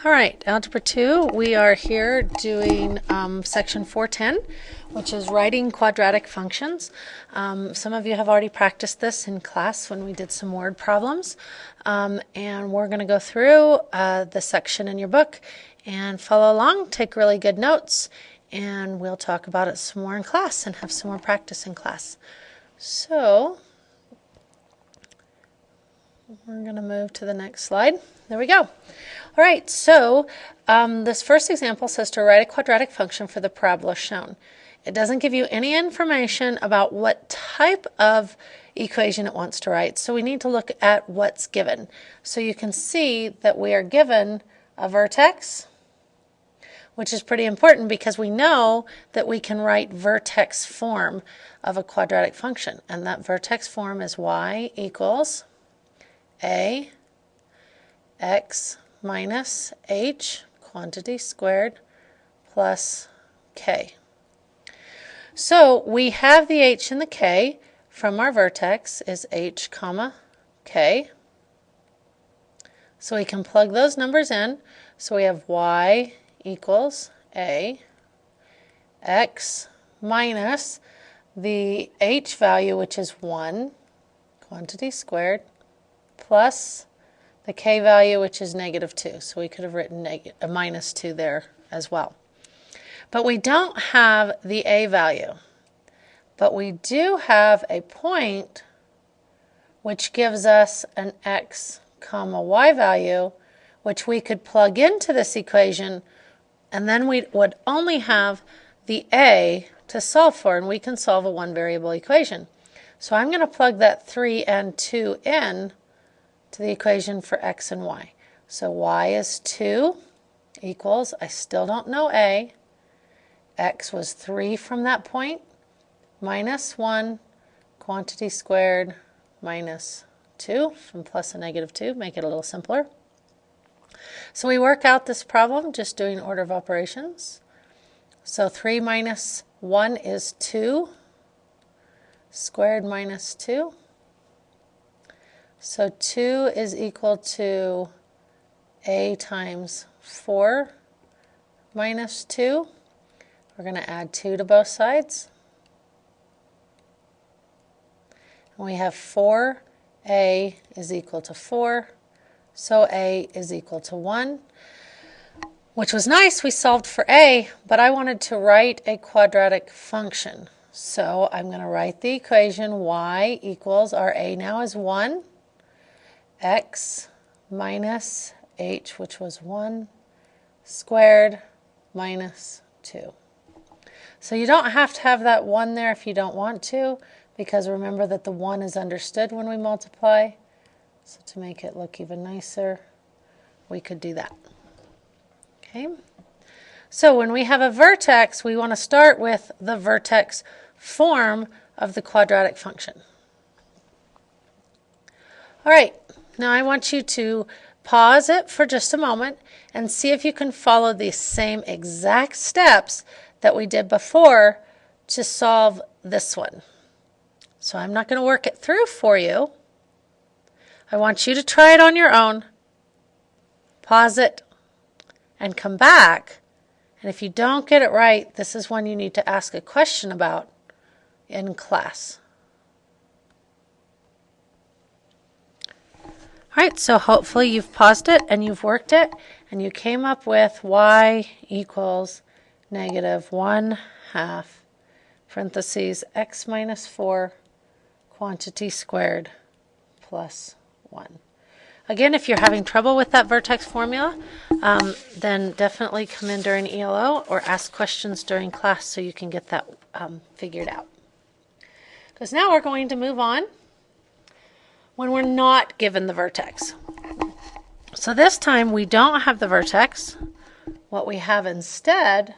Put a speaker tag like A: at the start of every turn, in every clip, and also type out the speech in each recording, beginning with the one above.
A: All right, Algebra 2, we are here doing section 410, which is writing quadratic functions. Some of you have already practiced this in class when we did some word problems. And we're going to go through the section in your book and follow along, take really good notes, and we'll talk about it some more in class and have some more practice in class. So we're going to move to the next slide. There we go. All right, so this first example says to write a quadratic function for the parabola shown. It doesn't give you any information about what type of equation it wants to write, so we need to look at what's given. So you can see that we are given a vertex, which is pretty important because we know that we can write vertex form of a quadratic function, and that vertex form is y equals a x minus h quantity squared plus k. So we have the h and the k from our vertex is h comma k. So we can plug those numbers in. So we have y equals a x minus the h value, which is 1 quantity squared, plus the k value, which is -2. So we could have written a -2 there as well. But we don't have the a value. But we do have a point which gives us an x comma y value, which we could plug into this equation, and then we would only have the a to solve for, and we can solve a one variable equation. So I'm going to plug that 3 and 2 in to the equation for x and y. So y is 2 equals, I still don't know a, x was 3 from that point, minus 1 quantity squared minus 2 from plus a -2, make it a little simpler. So we work out this problem just doing order of operations. So 3 minus 1 is 2, squared minus 2. So 2 is equal to a times 4 minus 2. We're going to add 2 to both sides. And we have 4a is equal to 4. So a is equal to 1, which was nice. We solved for a, but I wanted to write a quadratic function. So I'm going to write the equation y equals, our a now is 1, x minus h, which was 1, squared minus 2. So you don't have to have that 1 there if you don't want to, because remember that the 1 is understood when we multiply. So to make it look even nicer, we could do that. Okay. So when we have a vertex, we want to start with the vertex form of the quadratic function. All right. Now I want you to pause it for just a moment and see if you can follow the same exact steps that we did before to solve this one. So I'm not going to work it through for you. I want you to try it on your own, pause it, and come back. And if you don't get it right, this is one you need to ask a question about in class. All right, so hopefully you've paused it and you've worked it and you came up with y equals -1/2 parentheses x minus 4 quantity squared plus 1. Again, if you're having trouble with that vertex formula, then definitely come in during ELO or ask questions during class so you can get that figured out. Because now we're going to move on when we're not given the vertex. So this time we don't have the vertex. What we have instead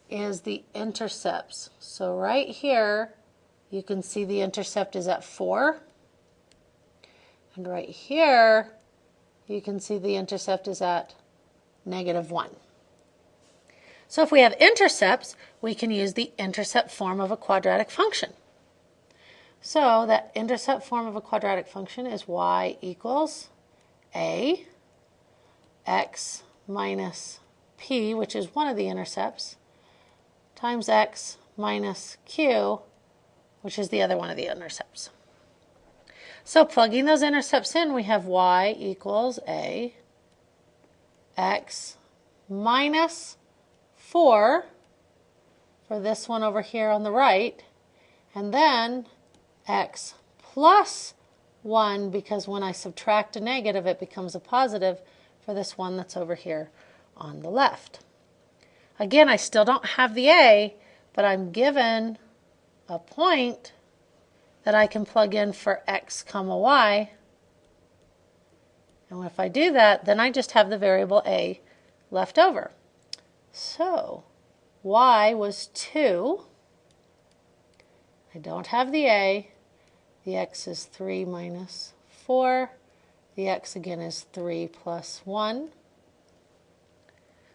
A: is the intercepts. So right here you can see the intercept is at 4. And right here you can see the intercept is at -1. So if we have intercepts, we can use the intercept form of a quadratic function. So that intercept form of a quadratic function is y equals a x minus p, which is one of the intercepts, times x minus q, which is the other one of the intercepts. So plugging those intercepts in, we have y equals a x minus 4 for this one over here on the right, and then x plus 1, because when I subtract a negative it becomes a positive for this one that's over here on the left. Again, I still don't have the a, but I'm given a point that I can plug in for x comma y. And if I do that, then I just have the variable a left over. So y was 2. I don't have the a. The x is 3 minus 4. The x again is 3 plus 1.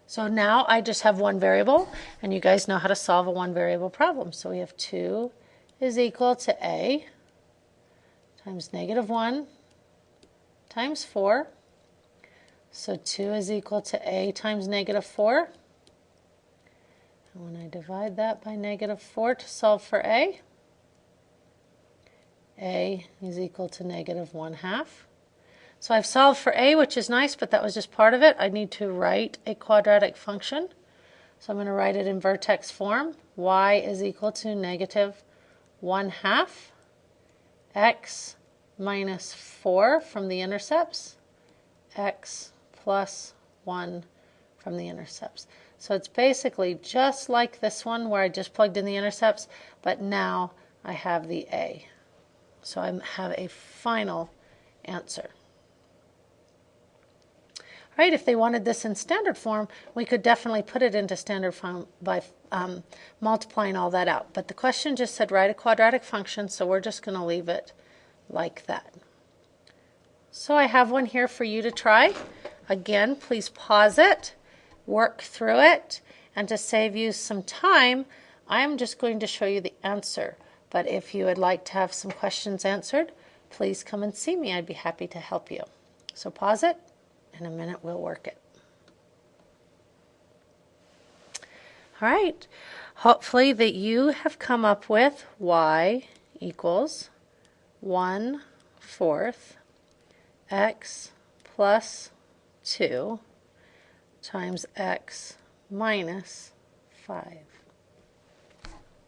A: So now I just have one variable, and you guys know how to solve a one variable problem. So we have 2 is equal to a times negative 1 times 4. So 2 is equal to a times negative 4. And when I divide that by negative 4 to solve for a is equal to negative 1/2. So I've solved for a, which is nice, but that was just part of it. I need to write a quadratic function. So I'm going to write it in vertex form. Y is equal to negative 1/2 x minus 4 from the intercepts, x plus 1 from the intercepts. So it's basically just like this one where I just plugged in the intercepts, but now I have the a. So I have a final answer. All right, if they wanted this in standard form, we could definitely put it into standard form by multiplying all that out. But the question just said write a quadratic function, so we're just going to leave it like that. So I have one here for you to try. Again, please pause it, work through it, and to save you some time, I am just going to show you the answer. But if you would like to have some questions answered, please come and see me. I'd be happy to help you. So pause it. In a minute, we'll work it. All right. Hopefully that you have come up with y equals 1/4 x plus 2 times x minus 5.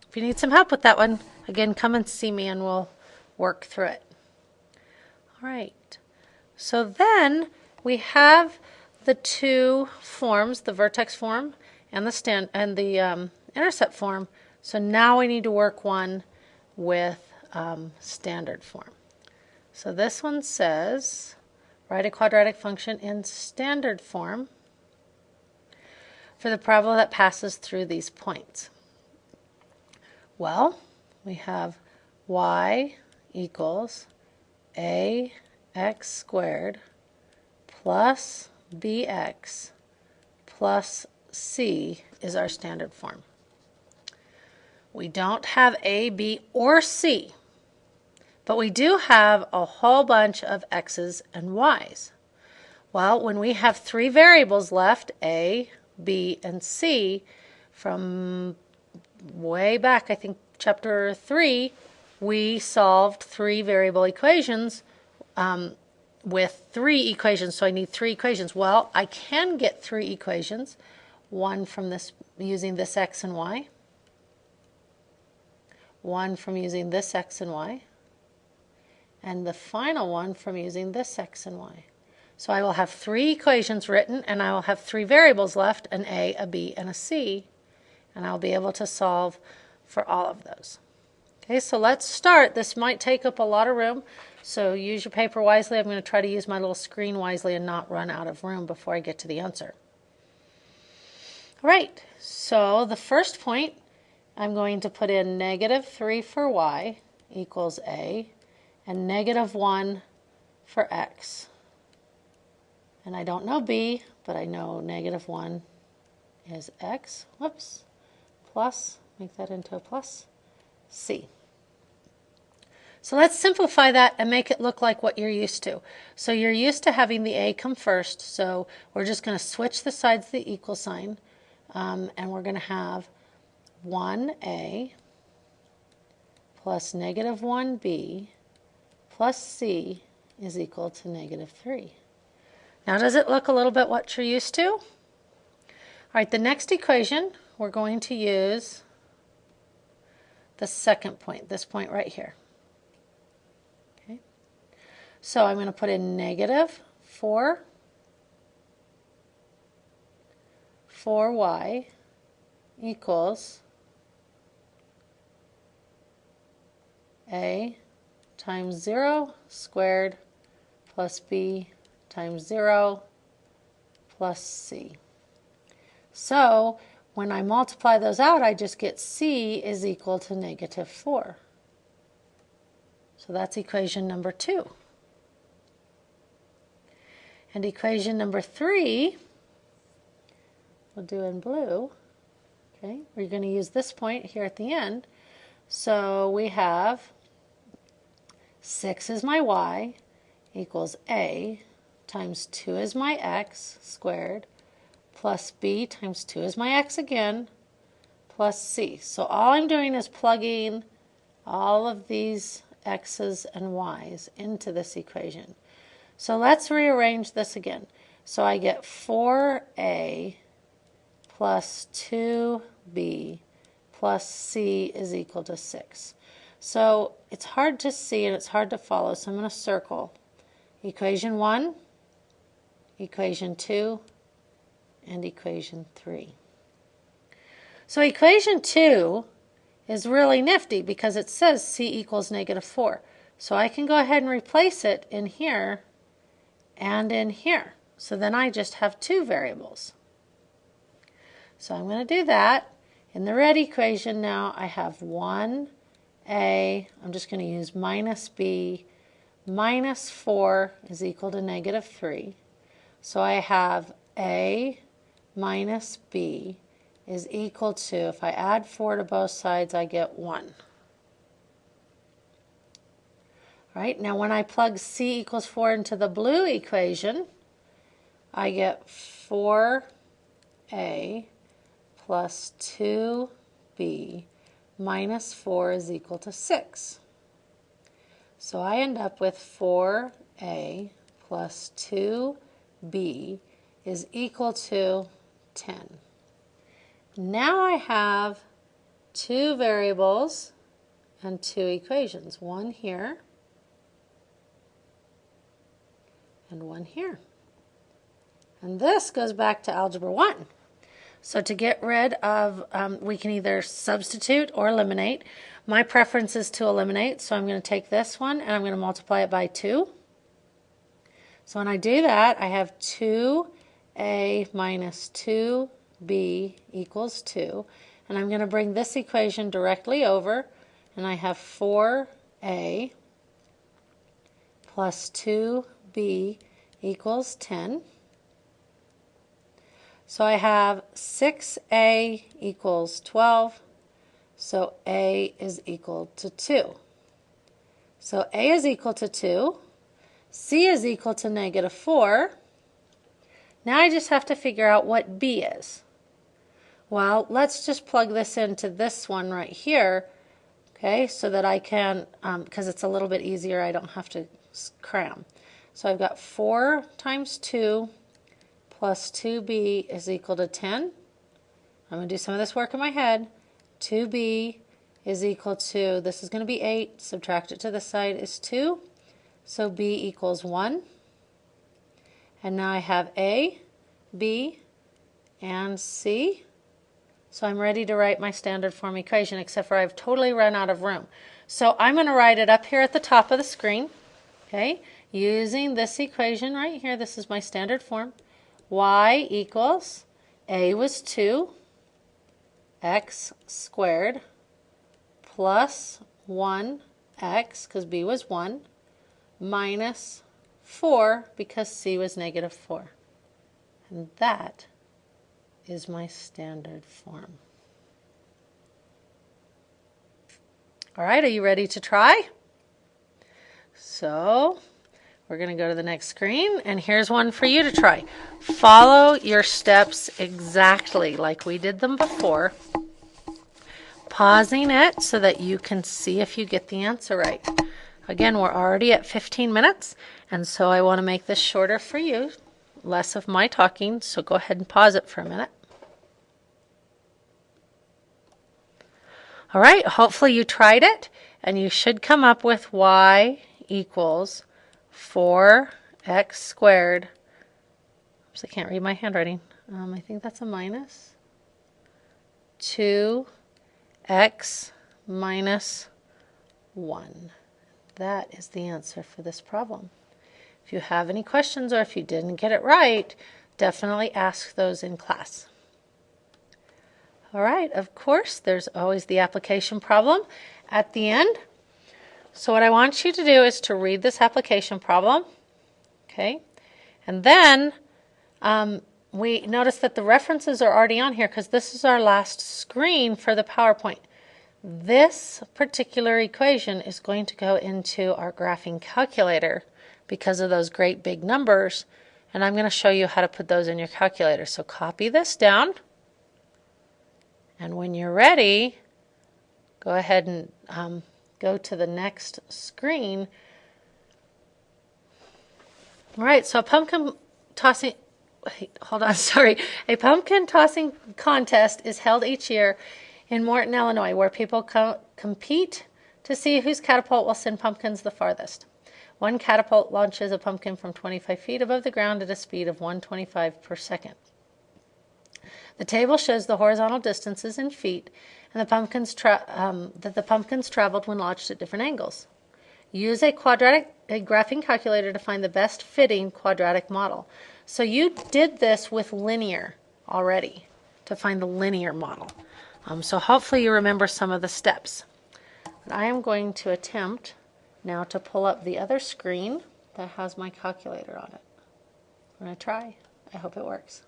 A: If you need some help with that one, again, come and see me and we'll work through it. All right. So then we have the two forms, the vertex form and the intercept form. So now we need to work one with standard form. So this one says write a quadratic function in standard form for the parabola that passes through these points. Well, we have y equals ax squared plus bx plus c is our standard form. We don't have a, b, or c, but we do have a whole bunch of x's and y's. Well, when we have three variables left, a, b, and c, from way back, I think chapter 3, we solved three variable equations with 3 equations. So I need 3 equations. Well, I can get 3 equations, one from this using this x and y, one from using this x and y, and the final one from using this x and y. So I will have 3 equations written, and I will have 3 variables left, an a, a b, and a c, and I'll be able to solve for all of those. Okay, so let's start. This might take up a lot of room, so use your paper wisely. I'm going to try to use my little screen wisely and not run out of room before I get to the answer. All right, so the first point, I'm going to put in negative 3 for y equals a, and negative 1 for x. And I don't know b, but I know negative 1 is x, plus, make that into a plus, c. So let's simplify that and make it look like what you're used to. So you're used to having the a come first, so we're just going to switch the sides of the equal sign, and we're going to have 1a plus negative 1b plus c is equal to negative 3. Now does it look a little bit what you're used to? All right, the next equation, we're going to use the second point, this point right here. Okay. So I'm going to put in negative 4y equals a times 0 squared plus b times 0 plus c. So when I multiply those out, I just get c is equal to negative 4. So that's equation number 2. And equation number 3, we'll do in blue. Okay, we're going to use this point here at the end. So we have 6 is my y equals a times 2 is my x squared plus b times 2 is my x again plus c. So all I'm doing is plugging all of these x's and y's into this equation. So let's rearrange this again. So I get 4a plus 2b plus c is equal to 6. So it's hard to see and it's hard to follow, so I'm going to circle equation 1, equation 2, and equation 3. So equation 2 is really nifty because it says c equals negative 4. So I can go ahead and replace it in here and in here. So then I just have two variables. So I'm going to do that. In the red equation now I have 1a, I'm just going to use minus b, minus 4 is equal to negative 3. So I have a minus b is equal to, if I add 4 to both sides, I get 1. All right, now when I plug c equals 4 into the blue equation, I get 4a plus 2b minus 4 is equal to 6. So I end up with 4a plus 2b is equal to 10. Now I have two variables and two equations, one here and one here. And this goes back to Algebra 1. So to get rid of, we can either substitute or eliminate. My preference is to eliminate, so I'm going to take this one and I'm going to multiply it by 2. So when I do that, I have 2a minus 2b equals 2. And I'm going to bring this equation directly over, and I have 4a plus 2b equals 10. So I have 6a equals 12, so a is equal to 2. So a is equal to 2, c is equal to negative 4. Now I just have to figure out what b is. Well, let's just plug this into this one right here, okay, so that I can, because it's a little bit easier, I don't have to cram. So I've got 4 times 2 plus 2b is equal to 10. I'm going to do some of this work in my head. 2b is equal to, this is going to be 8, subtract it to this side is 2, so b equals 1. And now I have a, b, and c. So I'm ready to write my standard form equation, except for I've totally run out of room. So I'm going to write it up here at the top of the screen, okay, using this equation right here. This is my standard form. Y equals, a was 2, x squared plus 1x, because b was 1, minus 4, because c was negative 4. And that is my standard form. All right, are you ready to try? So we're going to go to the next screen, and here's one for you to try. Follow your steps exactly like we did them before, pausing it so that you can see if you get the answer right. Again, we're already at 15 minutes, and so I want to make this shorter for you, less of my talking, so go ahead and pause it for a minute. All right, hopefully you tried it, and you should come up with y equals 4x squared. Oops, I can't read my handwriting. I think that's a minus. 2x minus 1. That is the answer for this problem. If you have any questions or if you didn't get it right, definitely ask those in class. All right, of course, there's always the application problem at the end. So what I want you to do is to read this application problem, okay? And then we notice that the references are already on here because this is our last screen for the PowerPoint. This particular equation is going to go into our graphing calculator because of those great big numbers, and I'm going to show you how to put those in your calculator. So copy this down, and when you're ready, go ahead and go to the next screen. All right, so a pumpkin tossing contest is held each year in Morton, Illinois, where people compete to see whose catapult will send pumpkins the farthest. One catapult launches a pumpkin from 25 feet above the ground at a speed of 125 per second. The table shows the horizontal distances in feet and the pumpkins traveled when launched at different angles. Use a graphing calculator to find the best fitting quadratic model. So you did this with linear already to find the linear model. So hopefully you remember some of the steps. But I am going to attempt now to pull up the other screen that has my calculator on it. I'm going to try. I hope it works.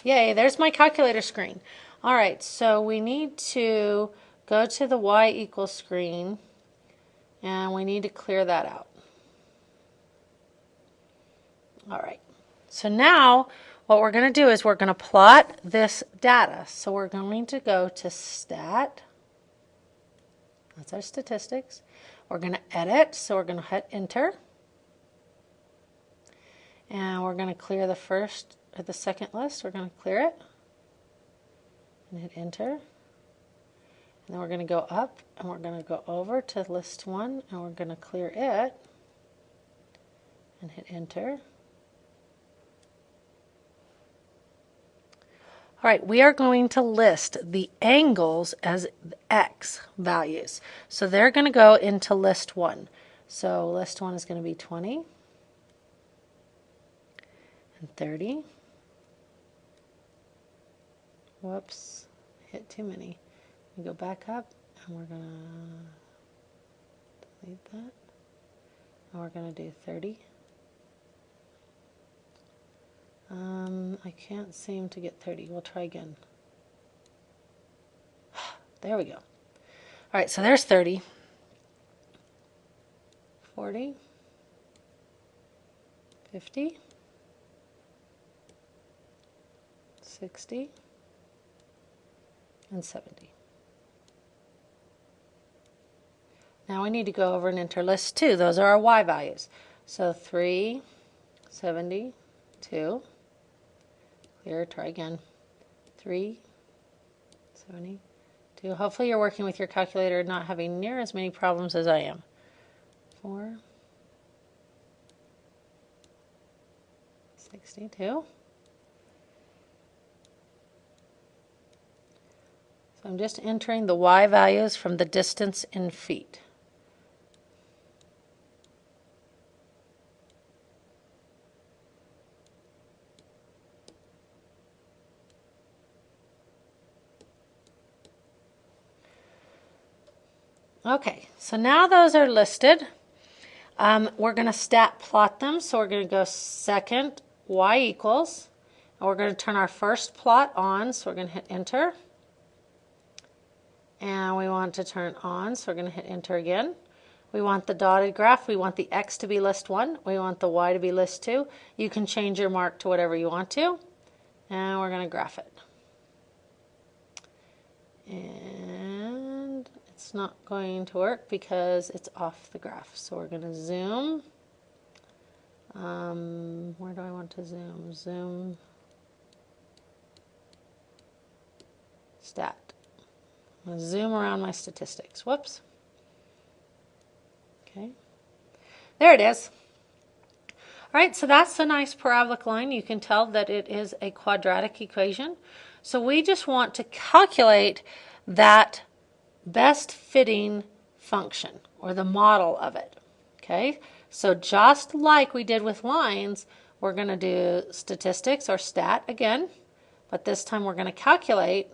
A: Yay, there's my calculator screen. All right, so we need to go to the y equals screen, and we need to clear that out. All right, so now what we're going to do is we're going to plot this data. So we're going to go to Stat. That's our statistics. We're going to edit, so we're going to hit Enter. And we're going to clear the first or the second list. We're going to clear it and hit Enter. And then we're going to go up and we're going to go over to list 1 and we're going to clear it and hit Enter. All right, we are going to list the angles as x values. So they're going to go into list 1. So list 1 is going to be 20 and 30. Whoops, hit too many. We go back up and we're going to delete that. And we're going to do 30. I can't seem to get 30. We'll try again. There we go. All right, so there's 30. 40. 50. 60. And 70. Now we need to go over and enter list 2. Those are our y values. So 3, 70, 2. Clear, try again. 3, 70, 2. Hopefully you're working with your calculator and not having near as many problems as I am. 4, 62. So I'm just entering the y values from the distance in feet. Okay, so now those are listed. We're going to stat plot them. So we're going to go second y equals, and we're going to turn our first plot on. So we're going to hit Enter. and we want to turn on, so we're going to hit enter again. We want the dotted graph. We want the x to be list 1. We want the y to be list 2. You can change your mark to whatever you want to. And we're going to graph it. And it's not going to work because it's off the graph. So we're going to zoom. Where do I want to zoom? Zoom. Stat. I'm going to zoom around my statistics. Whoops. Okay. There it is. All right, so that's a nice parabolic line. You can tell that it is a quadratic equation. So we just want to calculate that best fitting function, or the model of it. Okay, so just like we did with lines, we're going to do statistics, or stat again, but this time we're going to calculate.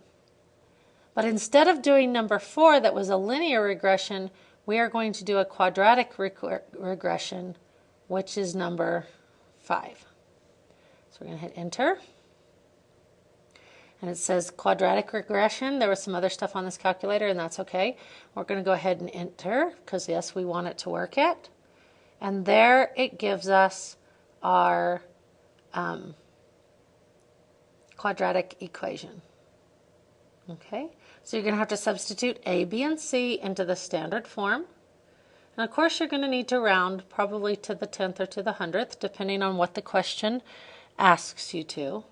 A: But instead of doing number 4, that was a linear regression, we are going to do a quadratic regression, which is number 5. So we're going to hit enter. And it says quadratic regression. There was some other stuff on this calculator, and that's okay. We're going to go ahead and enter, because yes, we want it to work it. And there it gives us our quadratic equation. Okay, so you're going to have to substitute a, b, and c into the standard form. And of course you're going to need to round probably to the 10th or to the 100th, depending on what the question asks you to.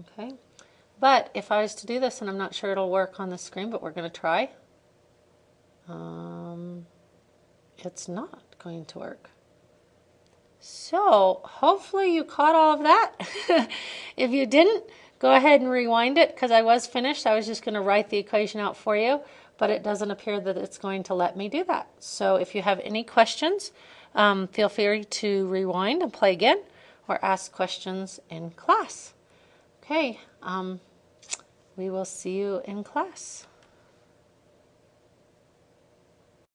A: Okay, but if I was to do this, and I'm not sure it'll work on the screen, but we're going to try. It's not going to work. So hopefully you caught all of that. If you didn't, go ahead and rewind it, because I was finished. I was just going to write the equation out for you, but it doesn't appear that it's going to let me do that. So if you have any questions, feel free to rewind and play again, or ask questions in class. Okay, we will see you in class.